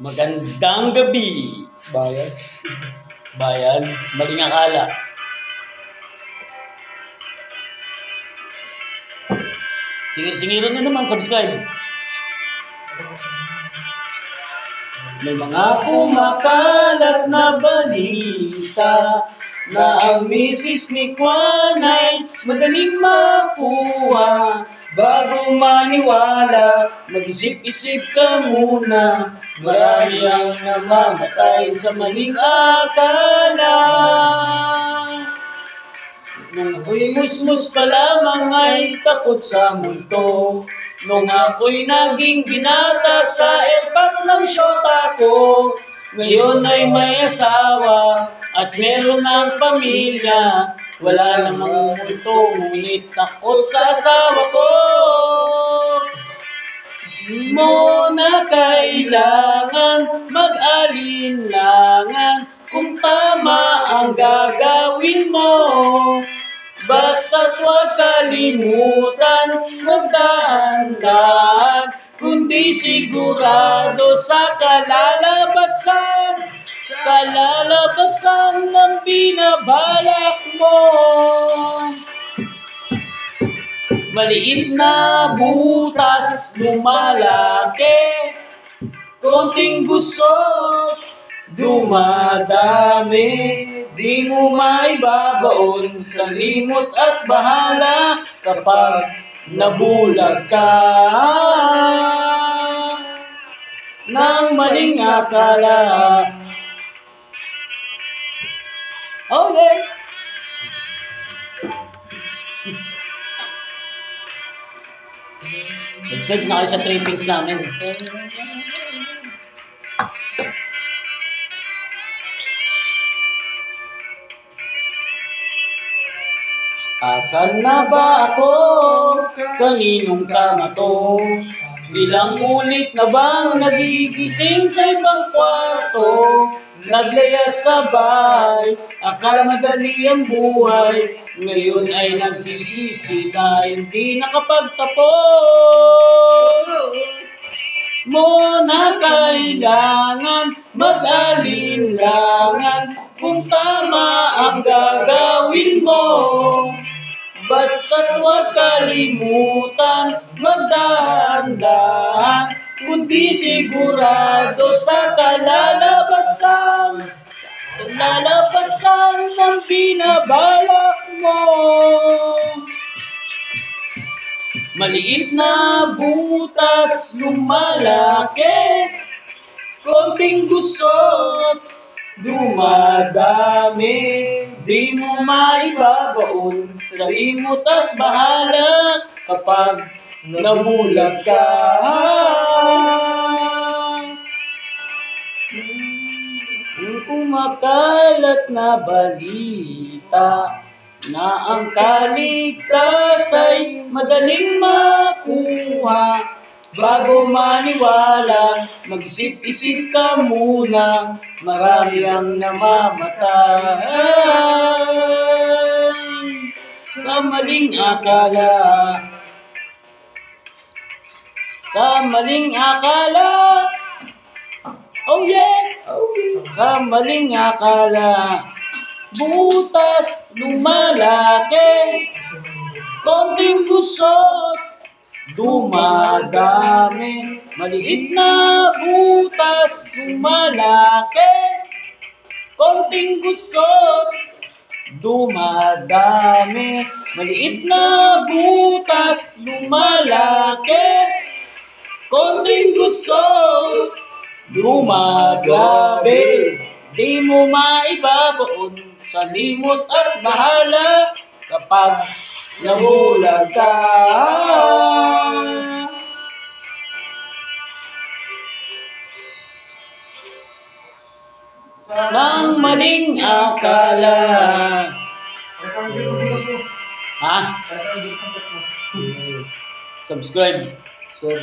Magandang gabi, Bayan. bayan. Maling akala. Singir-singiran na naman, subscribe. May mga kumakalat na balita na ang misis ni Juan ay madaling makuha. Bago maniwala, mag-isip-isip ka muna. Marami ang namamatay sa maling akala. Nung ako'y musmus pa lamang ay takot sa multo. Nung ako'y naging binata sa erpat ng syota ko. Ngayon ay may asawa at meron ng pamilya. Wala namang multo, ngunit takot sa asawa ko. Di mo na kailangan mag-alinlangan kung tama ang gagawin mo. Basta't huwag kalimutan magdaan-daan, kundi sigurado sa kalalabasan ng binabalak mo. Maliit na butas lumalaki, konting gusot dumadami. Di mo maibabaon sa limot at bahala kapag nabulag ka ng maling akala. Okay. Subscribe na kayo sa trippings namin. Asan na ba ako? Kaninong kama to? Ilang ulit na bang nagigising sa ibang kwarto? Naglayas sa bahay, akala madali ang buhay. Ngayon ay nagsisisi na hindi nakapagtapos. Mo na kailangan mag-alinlangan kung tama ang gagawin mo. Basta't huwag kalimutan magdaan-daan, kundi sigurado sa kalalabasan ng binabalak mo. Maliit na butas lumalaki, konting gusot dumadami. Di mo maibabaon sa limot at bahala kapag nabulag ka. Ang kumakalat na balita na ang kaligtas ay madaling makuha. Bago maniwala, mag-isip-isip ka muna. Marami ang namamatay sa maling akala. Sa maling akala. Oh yeah! Sa maling akala. Butas lumalaki, konting gusot dumadami. Maliit na butas lumalaki, konting gusot dumadami. Maliit na butas lumalaki, konting gusot dumadami. Di mo maibabaon sa limot at bahala kapag nabulag ka ng maling akala. Ha? Subscribe. So,